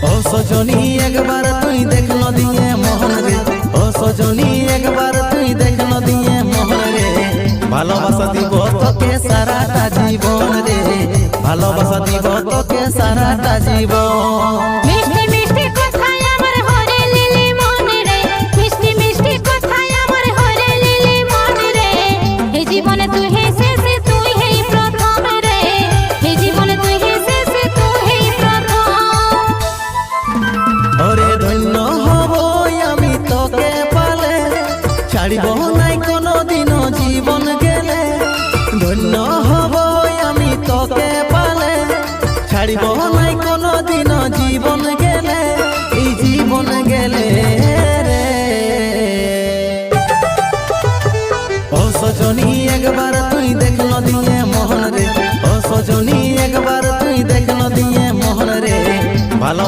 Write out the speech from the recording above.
ও সজনী একবার তুই দেখল দিয়ে মোহন রে, ও সজনী একবার তুই দেখল দিয়ে মোহন রে, ভালোবাসা দিব তোকে সারাটা জীবন রে, ভালোবাসা দিব তোকে সারাটা জীবন। মিষ্টি মিষ্টি কথায় আমার হরে লিলি মন রে, মিষ্টি মিষ্টি কথায় আমার হরে লিলি মন রে, এই জীবনে তুই হেসেছে তুই হেই প্রথম রে, এই জীবনে তুই হেসেছে তুই হেই প্রথম। ওরে ধন্য হব আমি তোকে পালে, ছাড়িব নাই কোনো দিন জীবন গেলে, ধন্য হব আমি তোকে পালে, ছাড়িব নাই কোনো দিন জীবন গেলে।